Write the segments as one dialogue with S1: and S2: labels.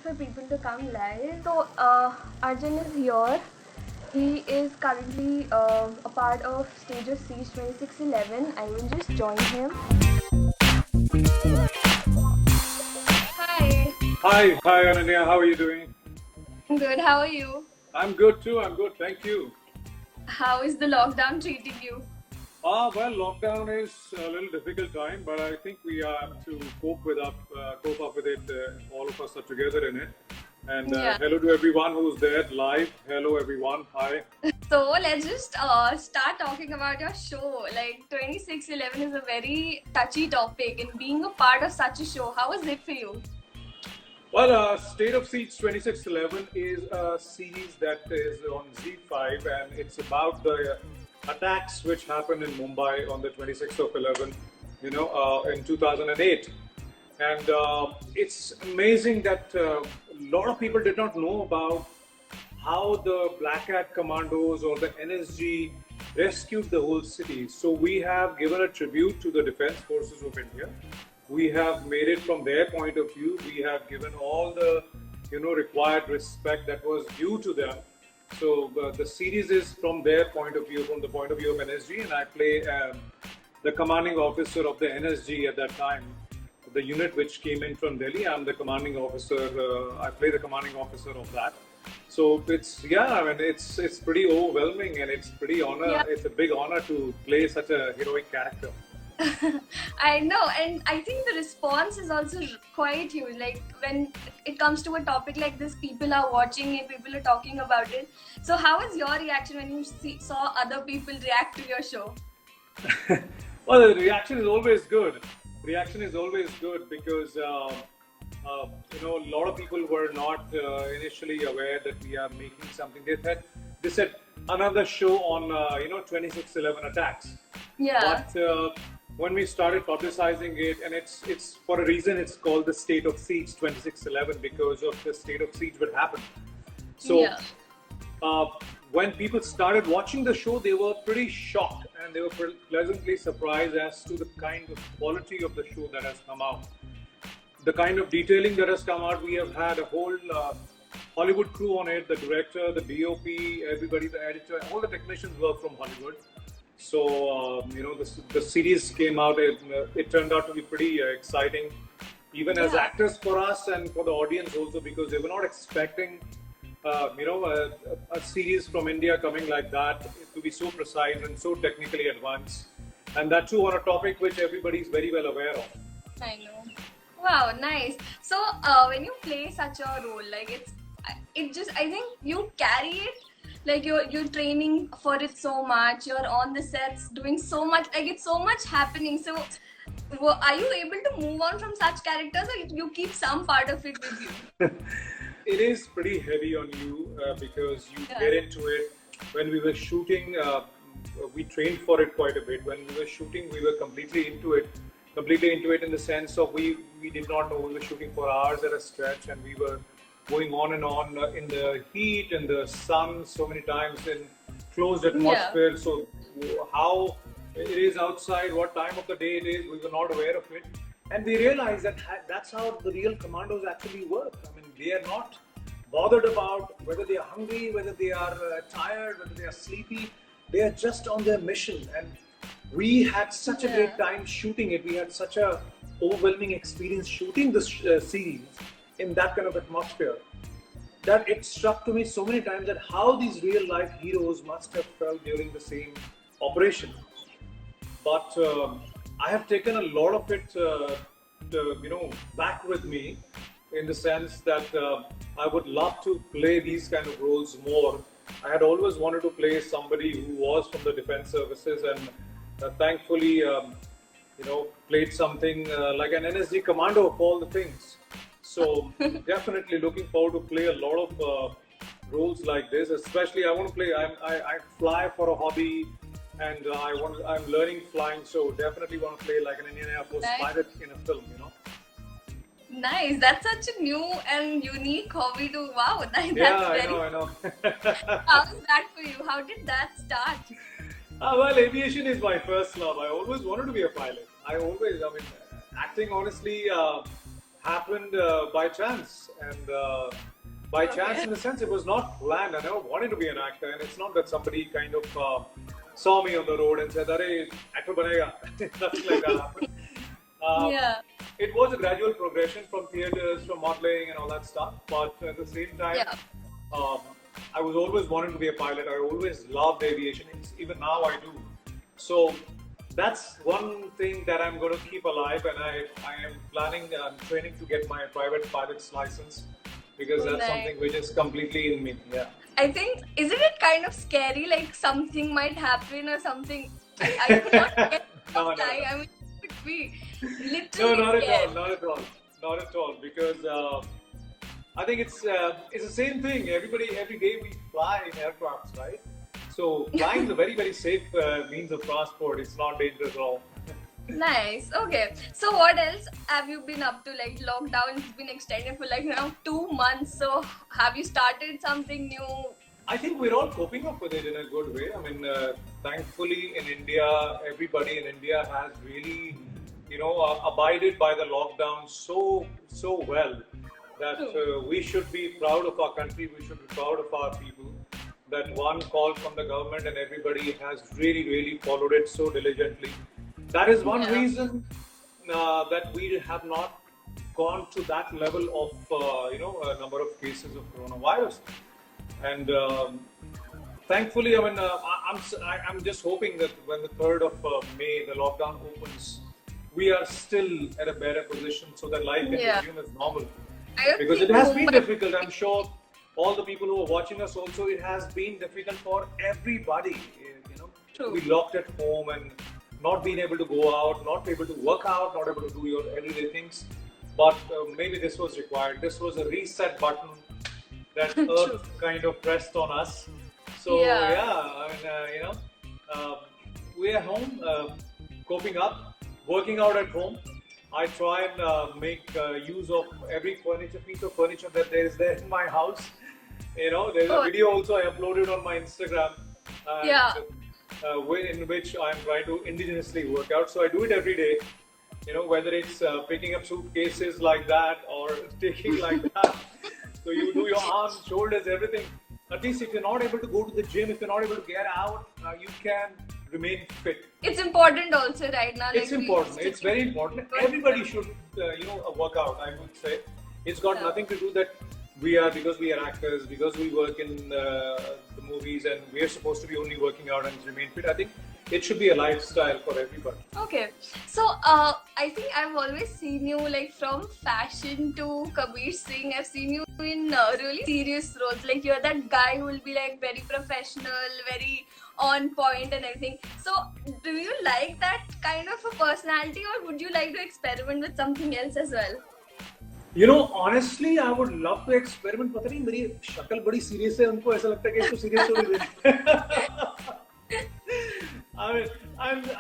S1: for people to come live. So, Arjun is here. He is currently a part of Stage of Siege 2611. I will just join him. Hi.
S2: Hi, Ananya. How are you doing?
S1: I'm good. How are you?
S2: I'm good too. I'm good. Thank you.
S1: How is the lockdown treating you?
S2: Well, lockdown is a little difficult time, but I think we have to cope up with it. All of us are together in it. And
S1: Yeah.
S2: hello to everyone who's there live. Hello, everyone. Hi.
S1: So let's just start talking about your show. Like 2611 is a very touchy topic, and being a part of such a show, how was it for you?
S2: Well, State of Siege 2611 is a series that is on Z5, and it's about the attacks which happened in Mumbai on the 26th of 11, in 2008. And it's amazing that a lot of people did not know about how the Black Hat Commandos or the NSG rescued the whole city. So we have given a tribute to the Defense Forces of India. We have made it from their point of view. We have given all the required respect that was due to them. So the series is from their point of view, from the point of view of NSG, and I play the commanding officer of the NSG at that time, the unit which came in from Delhi. I'm the commanding officer. I play the commanding officer of that. So it's pretty overwhelming, and it's pretty honor.
S1: Yeah.
S2: It's a big honor to play such a heroic character.
S1: I know, and I think the response is also quite huge. Like when it comes to a topic like this, people are watching it, people are talking about it. So, how was your reaction when you saw other people react to your show?
S2: Well, the reaction is always good. Reaction is always good because a lot of people were not initially aware that we are making something. They said another show on 2611 attacks.
S1: Yeah.
S2: But when we started publicizing it, and it's for a reason, it's called the State of Siege 2611 because of the state of siege that happened. So.
S1: Yeah.
S2: When people started watching the show, they were pretty shocked and they were pleasantly surprised as to the kind of quality of the show that has come out. The kind of detailing that has come out, we have had a whole Hollywood crew on it, the director, the DOP, everybody, the editor, all the technicians work from Hollywood. So, the series came out, it turned out to be pretty exciting, even as actors for us and for the audience also, because they were not expecting a series from India coming like that to be so precise and so technically advanced, and that too on a topic which everybody is very well aware of.
S1: I know. Wow, nice. So, when you play such a role, like I think you carry it. Like you're training for it so much. You're on the sets doing so much. Like it's so much happening. So, are you able to move on from such characters, or you keep some part of it with you?
S2: It is pretty heavy on you because you get into it. When we were shooting, we trained for it quite a bit. When we were shooting, we were completely into it in the sense of we did not know. We were shooting for hours at a stretch, and we were going on and on in the heat and the sun so many times in closed atmosphere.
S1: Yeah.
S2: So how it is outside, what time of the day it is, we were not aware of it. And we realized that that's how the real commandos actually work. I mean, they are not bothered about whether they are hungry, whether they are tired, whether they are sleepy. They are just on their mission. And we had such a great time shooting it. We had such a overwhelming experience shooting this series in that kind of atmosphere that it struck to me so many times that how these real life heroes must have felt during the same operation. But I have taken a lot of it, back with me, in the sense that I would love to play these kind of roles more. I had always wanted to play somebody who was from the defense services, and thankfully, played something like an NSG commando of all the things. So definitely looking forward to play a lot of roles like this. Especially, I want to play. I fly for a hobby. And I'm learning flying, so definitely want to play like an Indian Air Force pilot in a film,
S1: Nice. That's such a new and unique hobby to. Wow, that's
S2: I know.
S1: How is that for you? How did that start?
S2: Well, aviation is my first love. I always wanted to be a pilot. Acting honestly happened by chance, and by chance
S1: Okay.
S2: in the sense it was not planned. I never wanted to be an actor, and it's not that somebody kind of saw me on the road and said, "Arey, actor banega." Nothing like that happened. Um,
S1: Yeah.
S2: it was a gradual progression from theaters, from modeling, and all that stuff. But at the same time,
S1: Yeah.
S2: um, I was always wanting to be a pilot. I always loved aviation. Even now, I do. So that's one thing that I'm going to keep alive, and I am planning, training to get my private pilot's license because
S1: Oh,
S2: that's
S1: nice.
S2: something which is completely in me. Yeah.
S1: I think, isn't it kind of scary? Like something might happen or something. I would not get
S2: No,
S1: of
S2: no,
S1: time.
S2: no.
S1: I mean, it would be
S2: No,
S1: literally
S2: not at all.
S1: scared.
S2: Not at all. Not at all. Because I think it's the same thing. Every day we fly in aircrafts, right? So flying is a very safe means of transport. It's not dangerous at all.
S1: Nice. Okay. So what else have you been up to? Like lockdown has been extended for like around 2 months. So have you started something new?
S2: I think we're all coping up with it in a good way. I mean, thankfully in India, everybody in India has really, abided by the lockdown so well that
S1: True.
S2: we should be proud of our country. We should be proud of our people. That one call from the government and everybody has really followed it so diligently. That is one
S1: Yeah.
S2: reason that we have not gone to that level of a number of cases of coronavirus. And thankfully, I mean, I'm just hoping that when the 3rd of May the lockdown opens, we are still at a better position so that life can
S1: Yeah.
S2: resume as normal.
S1: I don't
S2: Because
S1: think
S2: it has been
S1: Mumbai.
S2: difficult. I'm sure all the people who are watching us also, it has been difficult for everybody. To
S1: True.
S2: be locked at home and not being able to go out, not able to work out, not able to do your everyday things. But maybe this was required. This was a reset button that
S1: True.
S2: Earth kind of pressed on us. So
S1: Yeah.
S2: I mean, we're home, coping up, working out at home. I try and make use of every piece of furniture that there in my house. There's a
S1: Oh,
S2: video also I uploaded on my Instagram, and,
S1: yeah.
S2: in which I'm trying to indigenously work out. So I do it every day. Whether it's picking up suitcases like that or taking like that. So you do your arms, shoulders, everything. At least if you're not able to go to the gym, if you're not able to get out, you can remain fit.
S1: It's important also right now.
S2: It's
S1: Like
S2: important. It's very important. Everybody should, work out. I would say it's got
S1: Yeah.
S2: nothing to do that because we are actors, because we work in the movies, and we are supposed to be only working out and remain fit. I think it should be a lifestyle for everybody.
S1: Okay, so I think I've always seen you like from fashion to Kabir Singh. I've seen you in really serious roles. Like you're that guy who will be like very professional, very on point and everything. So do you like that kind of a personality, or would you like to experiment with something else as well?
S2: Honestly, I would love to experiment. पता नहीं मेरी शक्ल बड़ी serious है, उनको ऐसा लगता है कि इसको serious हो रही है. I mean,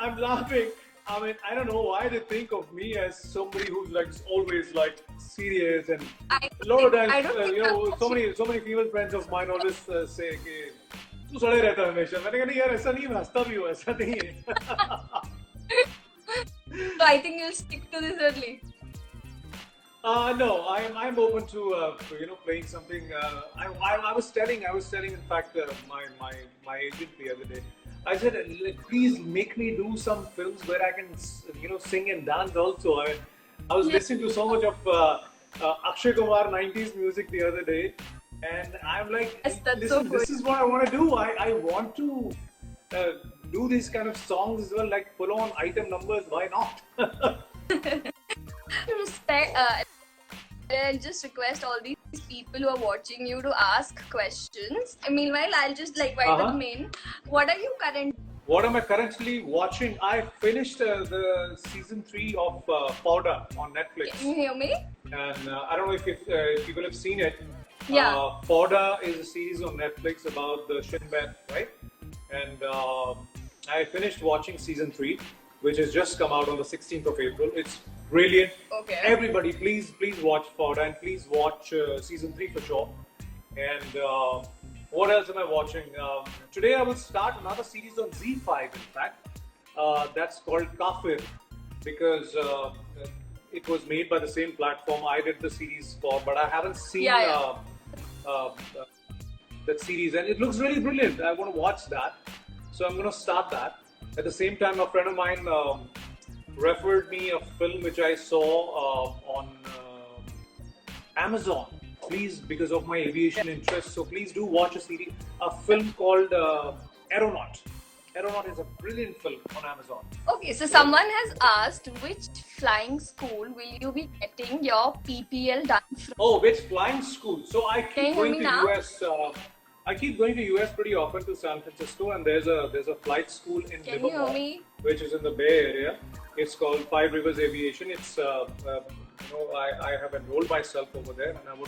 S2: I'm laughing. I mean, I don't know why they think of me as somebody who's like always like serious, and
S1: I
S2: a lot of times,
S1: I don't think
S2: so many female friends of mine always say कि तू सड़े रहता है हमेशा. मैंने कहा नहीं यार ऐसा नहीं, मैं हंसता भी हूँ, ऐसा नहीं है.
S1: So I think you'll stick to this only.
S2: No, I'm open to playing something. I was telling in fact my agent the other day. I said, please make me do some films where I can sing and dance also. I was
S1: Yeah.
S2: listening to so much of Akshay Kumar 90s music the other day, and I'm like,
S1: Yes, that's so
S2: listen,
S1: good.
S2: this is what I want to do. I want to do these kind of songs as well, like full on item numbers. Why not?
S1: Respect. I'll just request all these people who are watching you to ask questions. Meanwhile, I'll just like while
S2: Uh-huh.
S1: the main. What are you current?
S2: What am I currently watching? I finished the season 3 of Powder on Netflix,
S1: Can you hear me?
S2: and I don't know if people have seen it.
S1: Yeah.
S2: Powder is a series on Netflix about the Shin Bet, right? And I finished watching season 3, which has just come out on the 16th of April. It's brilliant.
S1: Okay.
S2: Everybody, please watch Powder, and please watch season 3 for sure. And what else am I watching? Today I will start another series on Z5, in fact. That's called Kafir, because it was made by the same platform I did the series for, but I haven't seen
S1: Yeah.
S2: uh, that series, and it looks really brilliant. I want to watch that, so I'm going to start that. At the same time, a friend of mine referred me a film which I saw on Amazon. Please, because of my aviation interest, so please do watch a film called Aeronaut. Aeronaut is a brilliant film on Amazon.
S1: Okay, so someone has asked which flying school will you be getting your PPL done from?
S2: Oh, which flying school? So I
S1: Can you
S2: keep
S1: hear
S2: going
S1: me
S2: to
S1: now?
S2: US. I keep going to US pretty often to San Francisco, and there's a flight school in
S1: Can you hear
S2: Livermore,
S1: me?
S2: which is in the Bay Area. It's called Five Rivers Aviation. It's I have enrolled myself over there, and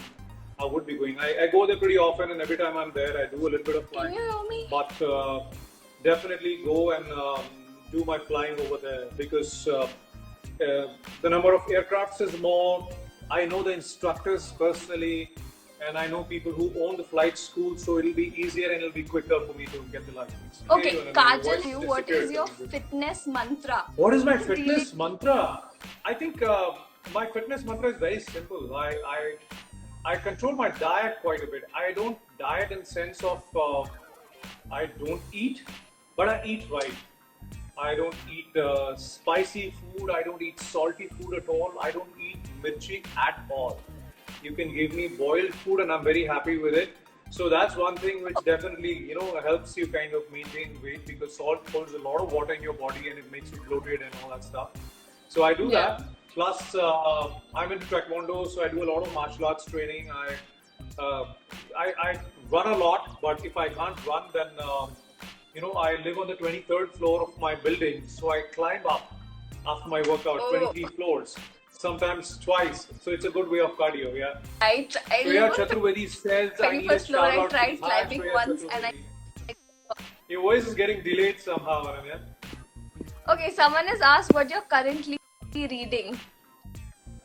S2: I would be going. I go there pretty often, and every time I'm there, I do a little bit of
S1: Can
S2: flying.
S1: you hear me?
S2: But definitely go and do my flying over there, because the number of aircrafts is more. I know the instructors personally, and I know people who own the flight school, so it'll be easier and it'll be quicker for me to get the license.
S1: Okay,
S2: Your
S1: Kajal,
S2: voice
S1: what is
S2: disappeared.
S1: your fitness mantra?
S2: What is my
S1: Really?
S2: fitness mantra? I think my fitness mantra is very simple. I control my diet quite a bit. I don't diet in sense of I don't eat, but I eat right. I don't eat spicy food. I don't eat salty food at all. I don't eat mirchi at all. You can give me boiled food, and I'm very happy with it. So that's one thing which definitely helps you kind of maintain weight, because salt holds a lot of water in your body and it makes you bloated and all that stuff. So I do
S1: Yeah.
S2: that. Plus, I'm into Taekwondo, so I do a lot of martial arts training. I run a lot, but if I can't run, then I live on the 23rd floor of my building, so I climb up after my workout,
S1: Oh.
S2: 23 floors, sometimes twice. So it's a good way of cardio, yeah.
S1: I
S2: So yeah, Chaturvedi says I need a
S1: 21st floor,
S2: shout
S1: I
S2: out to
S1: tried
S2: Hi,
S1: climbing
S2: Shreya
S1: once and
S2: Chaturvedi. Your voice is getting delayed somehow, Ananya.
S1: Okay, someone has asked what you're currently reading.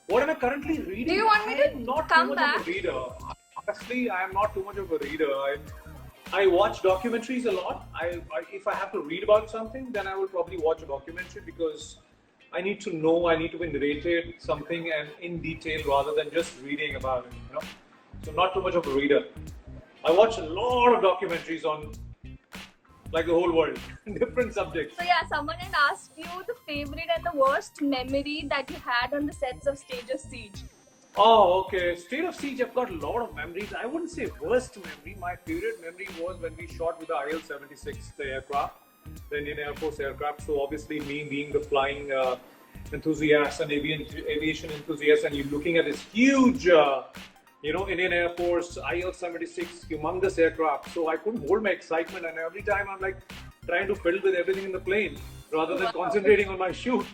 S2: What am I currently reading?
S1: Do you want me to
S2: I'm not
S1: come
S2: too much
S1: back?
S2: of a reader. Honestly, I am not too much of a reader. I watch documentaries a lot. If I have to read about something, then I will probably watch a documentary, because I need to know, I need to be narrated something and in detail rather than just reading about it. So not too much of a reader. I watch a lot of documentaries on like the whole world, different subjects.
S1: So yeah, someone had asked you the favorite and the worst memory that you had on the sets of Stage of Siege.
S2: Oh, okay. State of Siege, I've got a lot of memories. I wouldn't say worst memory. My favorite memory was when we shot with the IL-76, the aircraft, the Indian Air Force aircraft. So obviously, me being the flying enthusiast and aviation enthusiast, and you looking at this huge, Indian Air Force IL-76, humongous aircraft. So I couldn't hold my excitement, and every time I'm like trying to fiddle with everything in the plane rather than concentrating on my shoot.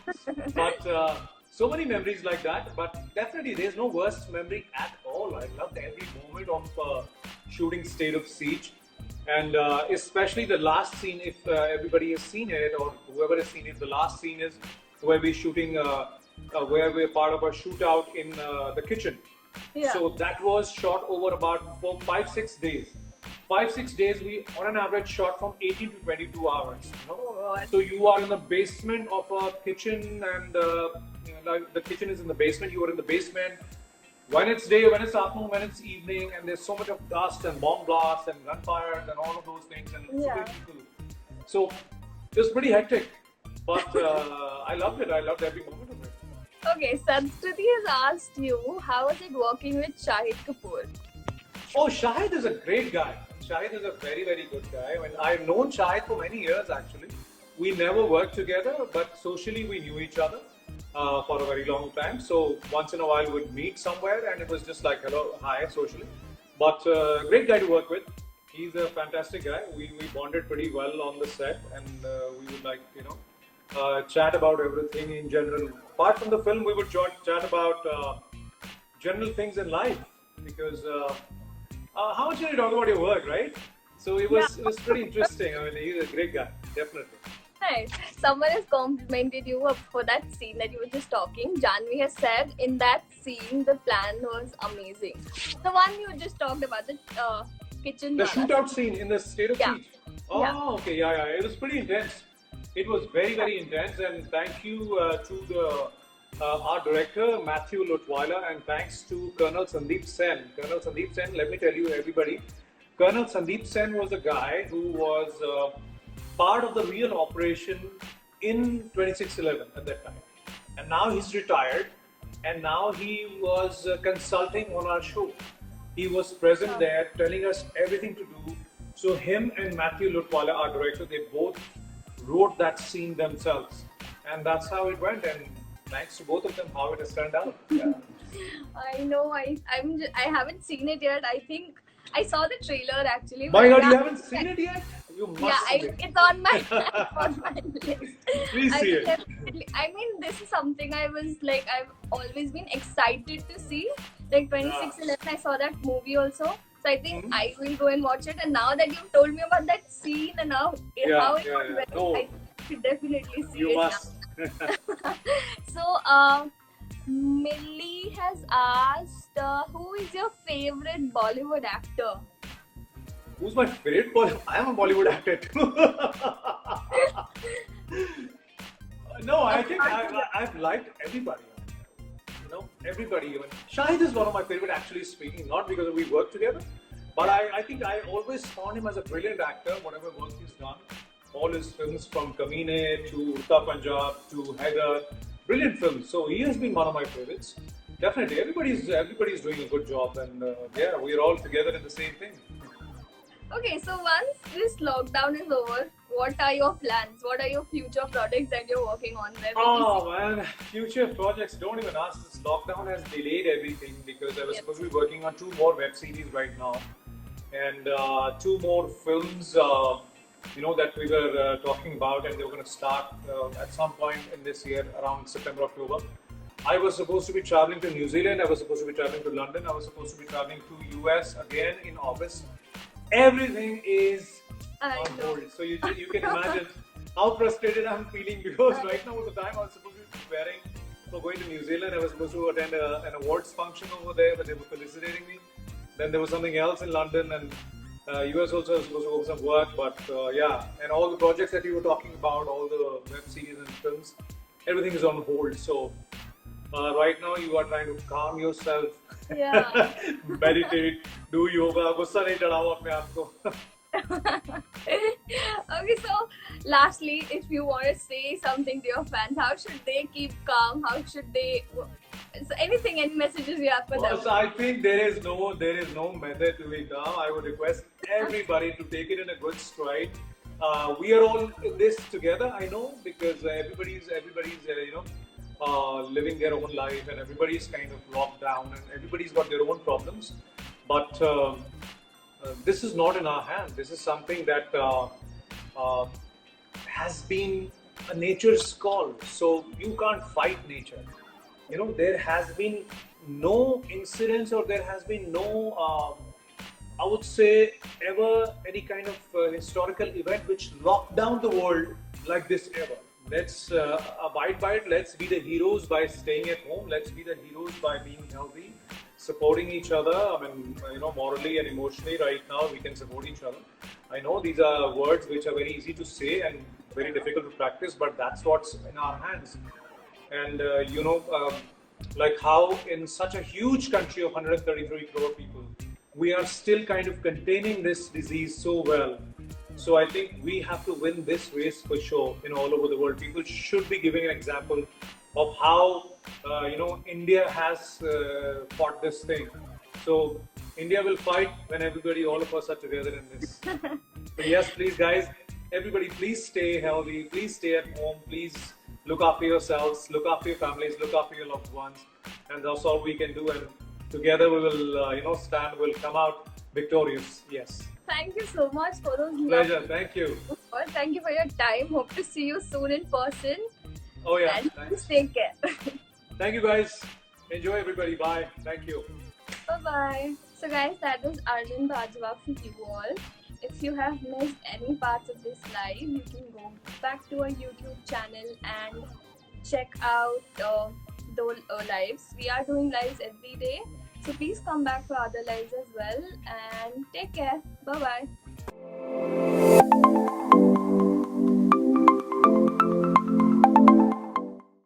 S2: But so many memories like that, but definitely there's no worst memory at all. I loved every moment of shooting State of Siege, and especially the last scene. If everybody has seen it, or whoever has seen it, the last scene is where we're shooting, where we're part of a shootout in the kitchen.
S1: Yeah.
S2: So that was shot over about 5-6 days. 5-6 days, we on an average shot from 18 to 22 hours. So you are in the basement of a kitchen, and like the kitchen is in the basement. You are in the basement when it's day, when it's afternoon, when it's evening, and there's so much of dust and bomb blasts and gunfire and all of those things, and it's so many people. So it was pretty hectic, but I loved it. I loved every moment of it.
S1: Okay, Sanskriti has asked you, how was it working with Shahid Kapoor?
S2: Oh, Shahid is a great guy. Shahid is a very, very good guy. I mean, I've known Shahid for many years actually. We never worked together, but socially we knew each other for a very long time. So once in a while we'd meet somewhere, and it was just like hello, hi, socially. But great guy to work with. He's a fantastic guy. We bonded pretty well on the set, and we would chat about everything in general. Apart from the film, we would chat about general things in life, because how much can you talk about your work, right? So it was pretty interesting. I mean, he's a great guy, definitely.
S1: Nice. Someone has complimented you for that scene that you were just talking. Janvi has said in that scene the plan was amazing. The one you just talked about, the kitchen.
S2: The
S1: wala.
S2: shootout scene in the State of
S1: Yeah.
S2: Siege. Oh,
S1: Yeah.
S2: okay, yeah. It was pretty intense. It was very, very intense, and thank you to our director Matthew Lutwala, and thanks to Colonel Sandeep Sen. Colonel Sandeep Sen, let me tell you, everybody, Colonel Sandeep Sen was a guy who was part of the real operation in 2611 at that time, and now he's retired, and now he was consulting on our show. He was present there, telling us everything to do. So him and Matthew Lutwala, our director, they both wrote that scene themselves, and that's how it went. And thanks to both of them, how it has turned out. Yeah.
S1: I know. I haven't seen it yet. I think I saw the trailer actually.
S2: My
S1: but
S2: God,
S1: yeah,
S2: you haven't seen it yet? You must
S1: Yeah,
S2: see it.
S1: it's on my on my list.
S2: Please
S1: I
S2: see
S1: will
S2: it.
S1: definitely. I mean, this is something I was like, I've always been excited to see. Like 2611, I saw that movie also. So I think I will go and watch it. And now that you've told me about that scene and how
S2: Yeah,
S1: it
S2: yeah,
S1: went,
S2: No.
S1: I should definitely see
S2: You
S1: it
S2: must.
S1: now. So, Millie has asked, who is your favorite Bollywood actor?
S2: Who's my favorite Bollywood? I am a Bollywood actor too. No, I think I've liked everybody. You know, everybody. Even Shahid is one of my favorite, actually speaking, not because we work together, but I think I always found him as a brilliant actor. Whatever work he's done, all his films from Kamine to Uttar Punjab to Haider, brilliant films. So he has been one of my favorites. Definitely, everybody's doing a good job, and yeah, we're all together in the same thing.
S1: Okay, so once this lockdown is over, what are your plans? What are your future projects that you're working on? Where will we
S2: Oh man, future projects, don't even ask. This lockdown has delayed everything because I was supposed to be working on 2 more web series right now and 2 more films, that we were talking about, and they were going to start at some point in this year around September, October. I was supposed to be traveling to New Zealand, I was supposed to be traveling to London, I was supposed to be traveling to US again in August. Everything is
S1: I
S2: on
S1: know.
S2: hold. So you can imagine how frustrated I'm feeling because right now was the time I was supposed to be preparing for going to New Zealand. I was supposed to attend an awards function over there, but they were felicitating me. Then there was something else in London, and US also was supposed to go for some work. But yeah, and all the projects that you were talking about, all the web series and films, everything is on hold. So right now you are trying to calm yourself,
S1: Yeah.
S2: meditate, do yoga. गुस्सा नहीं चढ़ाओ अपने आप को.
S1: Okay, so lastly, if you want to say something to your fans, how should they keep calm? How should they? So anything, any messages you have for them?
S2: Well, so I think there is no method to it now. I would request everybody to take it in a good stride. We are all in this together. I know because everybody's living their own life, and everybody's kind of locked down, and everybody's got their own problems. But this is not in our hands. This is something that has been a nature's call. So you can't fight nature. There has been no incidents, or there has been no, I would say, ever any kind of historical event which locked down the world like this ever. Let's abide by it. Let's be the heroes by staying at home. Let's be the heroes by being healthy, supporting each other. I mean, morally and emotionally right now we can support each other. I know these are words which are very easy to say and very difficult to practice, but that's what's in our hands. And like how in such a huge country of 133 crore people, we are still kind of containing this disease so well. So I think we have to win this race for sure. All over the world, people should be giving an example of how India has fought this thing. So India will fight when everybody, all of us, are together in this. So yes, please, guys, everybody, please stay healthy. Please stay at home. Please look after yourselves, look after your families, look after your loved ones, and that's all we can do. And together we will, stand. We'll come out victorious. Yes.
S1: Thank you so much for those
S2: Pleasure. Thank you.
S1: words. Thank you for your time. Hope to see you soon in person.
S2: Oh yeah.
S1: And
S2: Thanks.
S1: take care.
S2: Thank you, guys. Enjoy, everybody. Bye. Thank you.
S1: Bye bye. So guys, that was Arjun Bajwa for you all. If you have missed any parts of this live, you can go back to our YouTube channel and check out those lives. We are doing lives every day. So please come back for other lives as well, and take care. Bye bye.